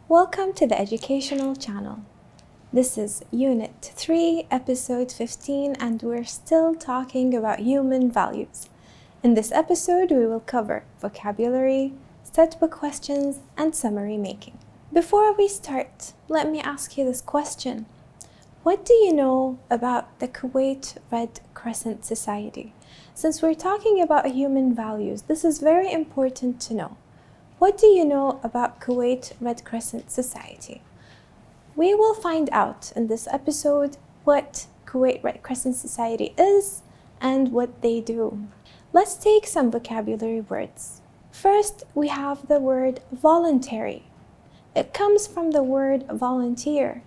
Welcome to the educational channel. This is Unit 3, Episode 15, and we're still talking about human values. In this episode, we will cover vocabulary, set book questions, and summary making. Before we start, let me ask you this question. What do you know about the Kuwait Red Crescent Society? Since we're talking about human values, this is very important to know. What do you know about Kuwait Red Crescent Society? We will find out in this episode what Kuwait Red Crescent Society is and what they do. Let's take some vocabulary words. First, we have the word voluntary. It comes from the word volunteer.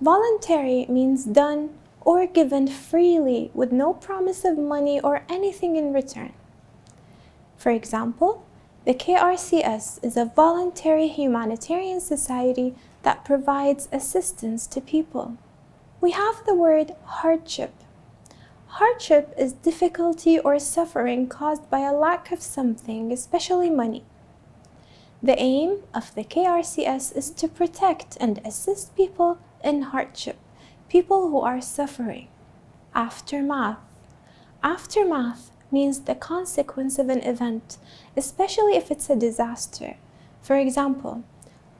Voluntary means done or given freely with no promise of money or anything in return. For example, the KRCS is a voluntary humanitarian society that provides assistance to people. We have the word hardship. Hardship is difficulty or suffering caused by a lack of something, especially money. The aim of the KRCS is to protect and assist people in hardship, people who are suffering. Aftermath. Aftermath means the consequence of an event, especially if it's a disaster. For example,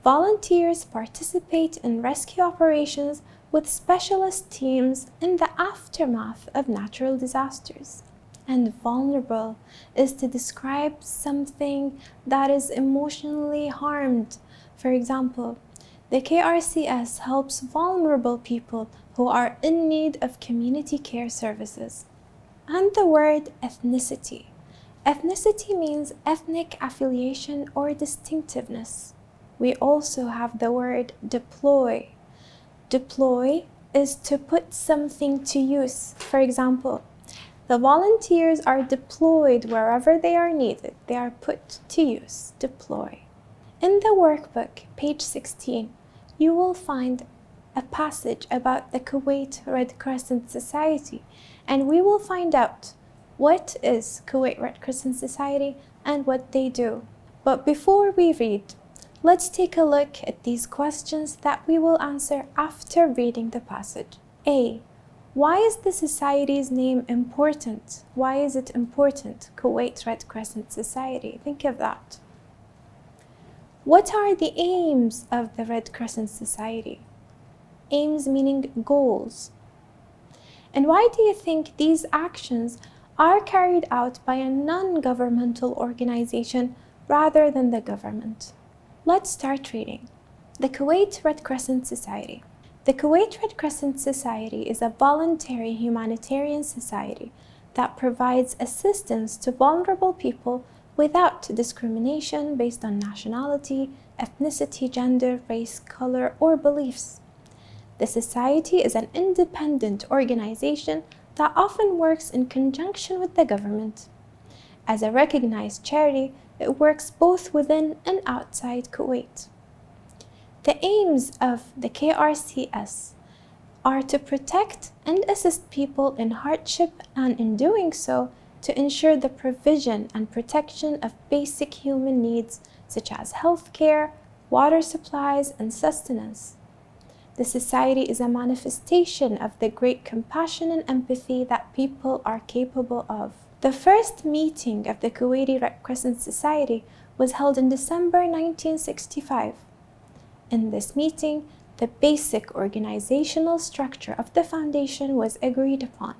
volunteers participate in rescue operations with specialist teams in the aftermath of natural disasters. And vulnerable is to describe something that is emotionally harmed. For example, the KRCS helps vulnerable people who are in need of community care services. And the word ethnicity. Ethnicity means ethnic affiliation or distinctiveness. We also have the word deploy. Deploy is to put something to use. For example, the volunteers are deployed wherever they are needed. They are put to use. Deploy. In the workbook, page 16, you will find a passage about the Kuwait Red Crescent Society, and we will find out what is Kuwait Red Crescent Society and what they do. But before we read, let's take a look at these questions that we will answer after reading the passage. A. Why is the society's name important? Why is it important? Kuwait Red Crescent Society. Think of that. What are the aims of the Red Crescent Society? Aims meaning goals. And why do you think these actions are carried out by a non-governmental organization rather than the government? Let's start reading. The Kuwait Red Crescent Society. The Kuwait Red Crescent Society is a voluntary humanitarian society that provides assistance to vulnerable people without discrimination based on nationality, ethnicity, gender, race, color, or beliefs. The society is an independent organization that often works in conjunction with the government. As a recognized charity, it works both within and outside Kuwait. The aims of the KRCS are to protect and assist people in hardship, and in doing so, to ensure the provision and protection of basic human needs such as health care, water supplies, and sustenance. The society is a manifestation of the great compassion and empathy that people are capable of. The first meeting of the Kuwaiti Red Crescent Society was held in December 1965. In this meeting, the basic organizational structure of the foundation was agreed upon.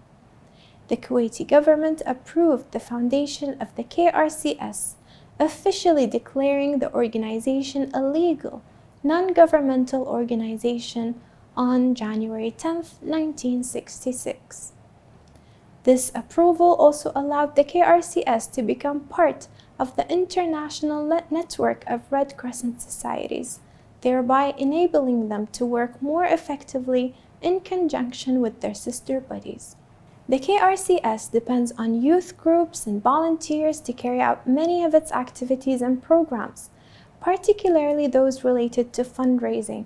The Kuwaiti government approved the foundation of the KRCS, officially declaring the organization a legal, non-governmental organization on January 10, 1966. This approval also allowed the KRCS to become part of the international network of Red Crescent societies, thereby enabling them to work more effectively in conjunction with their sister bodies. The KRCS depends on youth groups and volunteers to carry out many of its activities and programs, particularly those related to fundraising.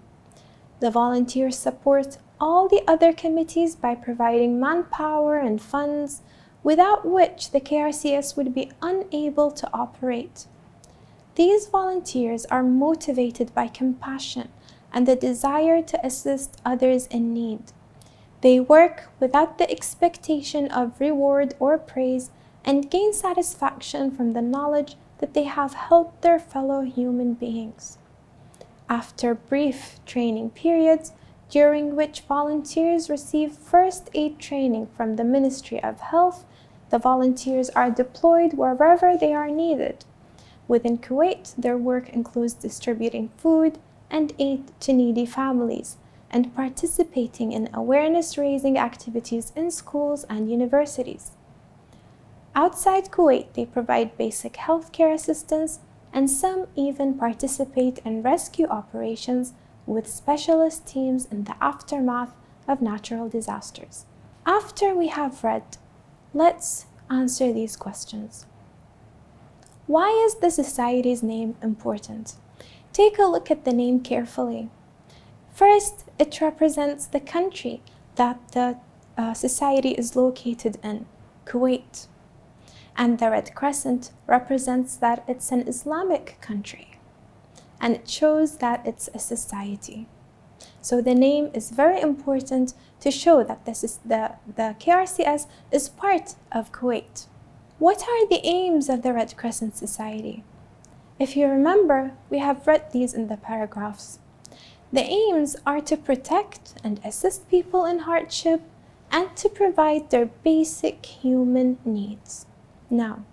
The volunteers support all the other committees by providing manpower and funds, without which the KRCS would be unable to operate. These volunteers are motivated by compassion and the desire to assist others in need. They work without the expectation of reward or praise and gain satisfaction from the knowledge that they have helped their fellow human beings. After brief training periods, during which volunteers receive first aid training from the Ministry of Health, the volunteers are deployed wherever they are needed. Within Kuwait, their work includes distributing food and aid to needy families and participating in awareness-raising activities in schools and universities. Outside Kuwait, they provide basic healthcare assistance, and some even participate in rescue operations with specialist teams in the aftermath of natural disasters. After we have read, let's answer these questions. Why is the society's name important? Take a look at the name carefully. First, it represents the country that the society is located in, Kuwait. And the Red Crescent represents that it's an Islamic country. And it shows that it's a society. So the name is very important to show that this is the KRCS is part of Kuwait. What are the aims of the Red Crescent Society? If you remember, we have read these in the paragraphs. The aims are to protect and assist people in hardship and to provide their basic human needs. Now,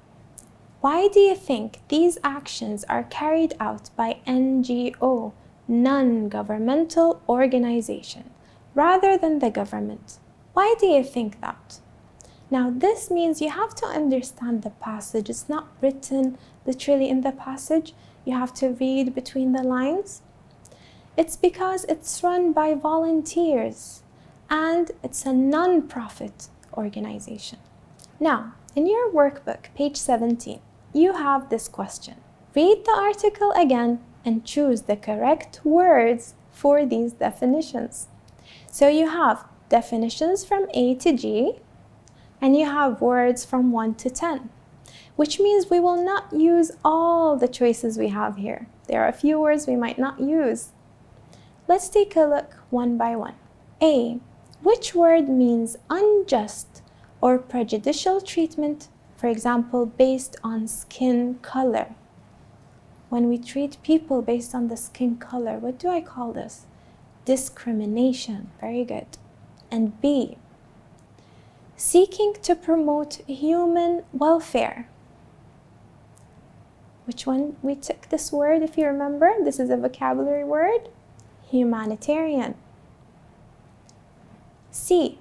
why do you think these actions are carried out by NGO, non-governmental organization, rather than the government? Why do you think that? Now, this means you have to understand the passage. It's not written literally in the passage. You have to read between the lines. It's because it's run by volunteers and it's a non-profit organization. Now, in your workbook, page 17, you have this question. Read the article again and choose the correct words for these definitions. So you have definitions from A to G, and you have words from 1 to 10, which means we will not use all the choices we have here. There are a few words we might not use. Let's take a look one by one. A. Which word means unjust or prejudicial treatment, for example, based on skin color? When we treat people based on the skin color, what do I call this? Discrimination. Very good. And B. Seeking to promote human welfare. Which one we took this word, if you remember? This is a vocabulary word. Humanitarian. C.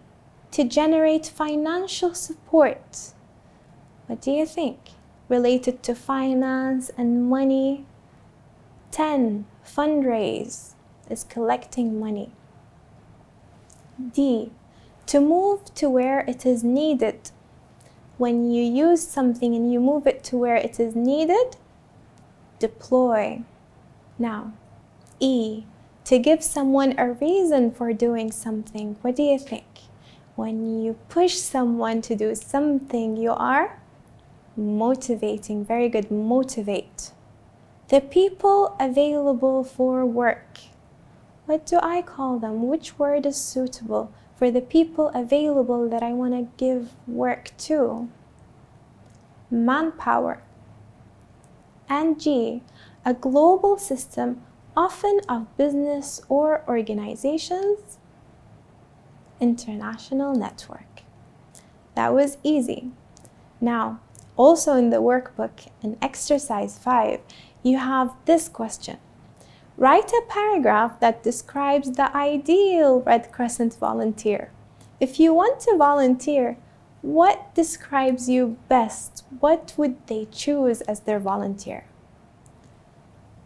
To generate financial support. What do you think? Related to finance and money. 10. Fundraise is collecting money. D. To move to where it is needed. When you use something and you move it to where it is needed, deploy. Now, E. To give someone a reason for doing something. What do you think? When you push someone to do something, you are motivating. Very good, motivate. The people available for work. What do I call them? Which word is suitable for the people available that I want to give work to? Manpower. And G, a global system, often of business or organizations. International network. That was easy. Now, also in the workbook, in exercise 5, you have this question. Write a paragraph that describes the ideal Red Crescent volunteer. If you want to volunteer, what describes you best? What would they choose as their volunteer?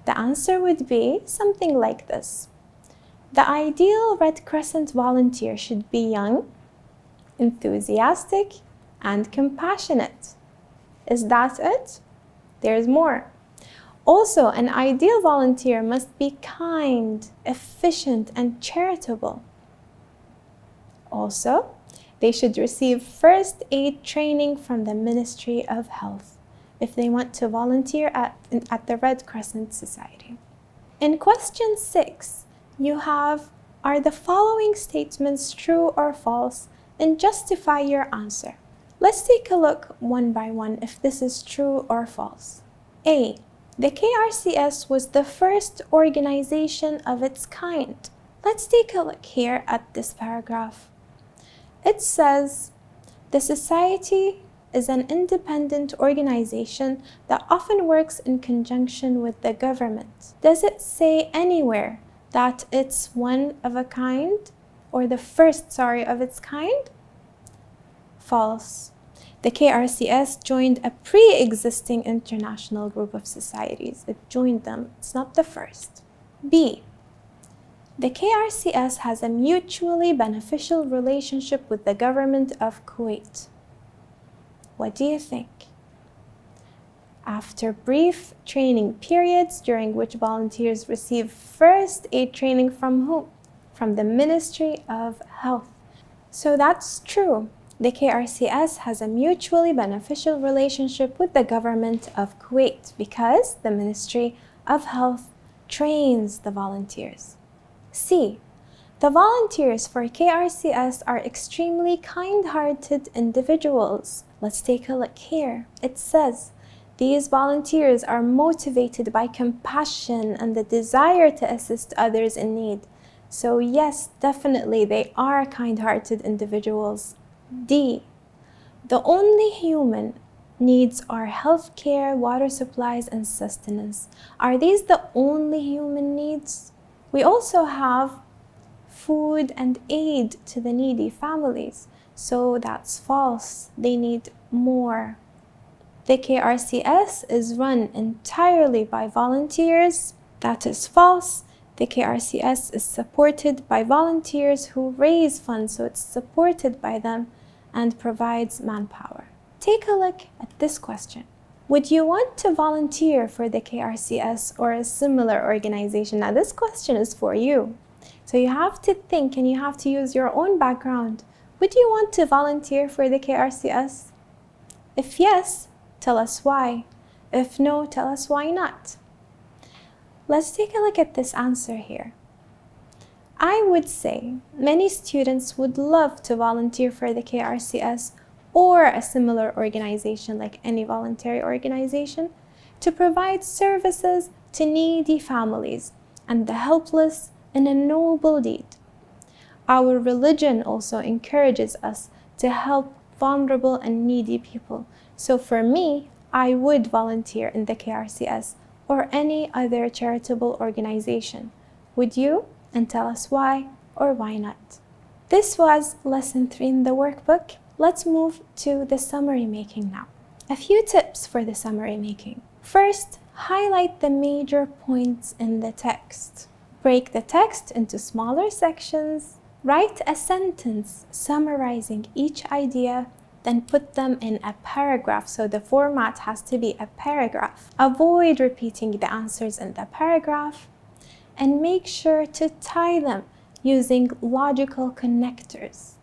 The answer would be something like this. The ideal Red Crescent volunteer should be young, enthusiastic, and compassionate. Is that it? There's more. Also, an ideal volunteer must be kind, efficient, and charitable. Also, they should receive first aid training from the Ministry of Health. if they want to volunteer at the Red Crescent Society. In question 6, you have, are the following statements true or false, and justify your answer. Let's take a look one by one if this is true or false. A. The KRCS was the first organization of its kind. Let's take a look here at this paragraph. It says, the society is an independent organization that often works in conjunction with the government. Does it say anywhere that it's one of a kind, or the first, of its kind? False. The KRCS joined a pre-existing international group of societies. It joined them. It's not the first. B. The KRCS has a mutually beneficial relationship with the government of Kuwait. What do you think? After brief training periods during which volunteers receive first aid training from whom? From the Ministry of Health. So that's true. The KRCS has a mutually beneficial relationship with the government of Kuwait because the Ministry of Health trains the volunteers. C. The volunteers for KRCS are extremely kind-hearted individuals. Let's take a look here. It says, these volunteers are motivated by compassion and the desire to assist others in need. So yes, definitely they are kind-hearted individuals. D. The only human needs are healthcare, water supplies, and sustenance. Are these the only human needs? We also have food and aid to the needy families. So that's false. They need more. The KRCS is run entirely by volunteers. That is false. The KRCS is supported by volunteers who raise funds, so it's supported by them and provides manpower. Take a look at this question. Would you want to volunteer for the KRCS or a similar organization? Now this question is for you. So you have to think and you have to use your own background. Would you want to volunteer for the KRCS? If yes, tell us why. If no, tell us why not. Let's take a look at this answer here. I would say many students would love to volunteer for the KRCS or a similar organization like any voluntary organization to provide services to needy families and the helpless in a noble deed. Our religion also encourages us to help vulnerable and needy people. So for me, I would volunteer in the KRCS or any other charitable organization. Would you? And tell us why or why not. This was lesson 3 in the workbook. Let's move to the summary making now. A few tips for the summary making. First, highlight the major points in the text. Break the text into smaller sections. Write a sentence summarizing each idea, then put them in a paragraph. So the format has to be a paragraph. Avoid repeating the answers in the paragraph. And make sure to tie them using logical connectors.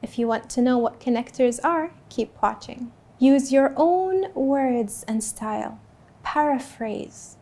If you want to know what connectors are, keep watching. Use your own words and style. Paraphrase.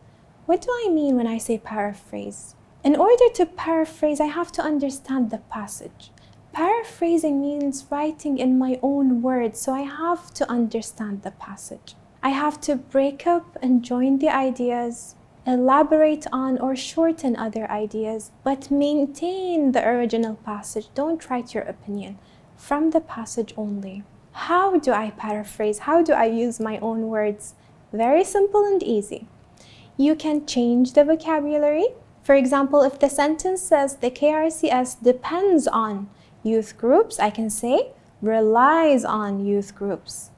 What do I mean when I say paraphrase? In order to paraphrase, I have to understand the passage. Paraphrasing means writing in my own words, so I have to understand the passage. I have to break up and join the ideas, elaborate on or shorten other ideas, but maintain the original passage. Don't write your opinion from the passage only. How do I paraphrase? How do I use my own words? Very simple and easy. You can change the vocabulary. For example, if the sentence says the KRCS depends on youth groups, I can say relies on youth groups.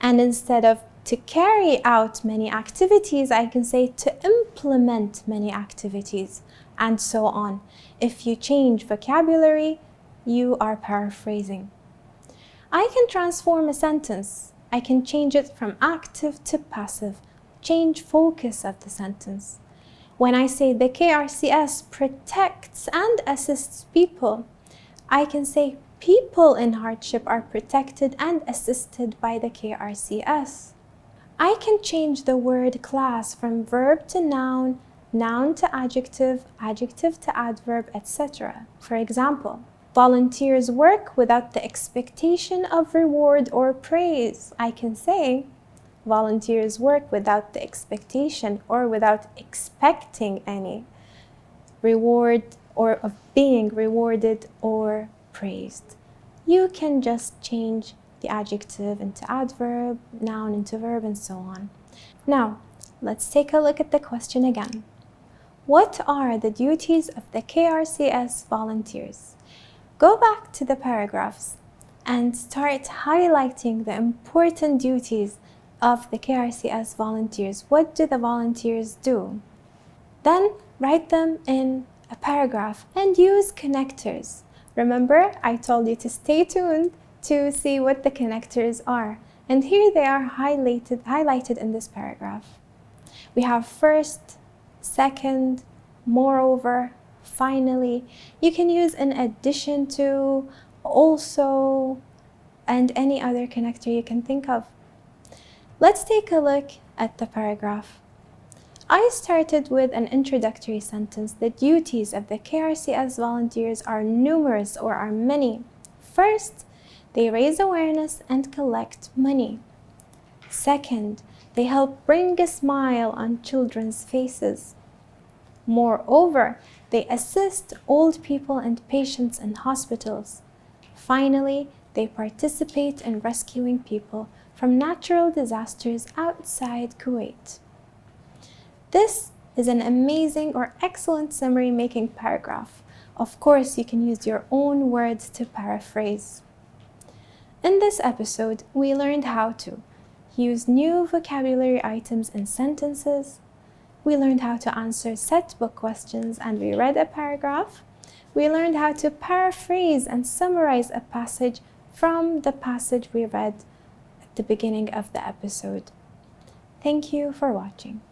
And instead of to carry out many activities, I can say to implement many activities, and so on. If you change vocabulary, you are paraphrasing. I can transform a sentence. I can change it from active to passive, change focus of the sentence. When I say the KRCS protects and assists people, I can say people in hardship are protected and assisted by the KRCS. I can change the word class from verb to noun, noun to adjective, adjective to adverb, etc. For example, volunteers work without the expectation of reward or praise. I can say, volunteers work without the expectation or without expecting any reward or of being rewarded or praised. You can just change the adjective into adverb, noun into verb, and so on. Now, let's take a look at the question again. What are the duties of the KRCS volunteers? Go back to the paragraphs and start highlighting the important duties of the KRCS volunteers. What do the volunteers do? Then write them in a paragraph and use connectors. Remember, I told you to stay tuned to see what the connectors are. And here they are highlighted in this paragraph. We have first, second, moreover, finally. You can use in addition to, also, and any other connector you can think of. Let's take a look at the paragraph. I started with an introductory sentence. The duties of the KRCS volunteers are numerous or are many. First, they raise awareness and collect money. Second, they help bring a smile on children's faces. Moreover, they assist old people and patients in hospitals. Finally, they participate in rescuing people from natural disasters outside Kuwait. This is an amazing or excellent summary making paragraph. Of course, you can use your own words to paraphrase. In this episode, we learned how to use new vocabulary items in sentences. We learned how to answer set book questions and we read a paragraph. We learned how to paraphrase and summarize a passage from the passage we read at the beginning of the episode. Thank you for watching.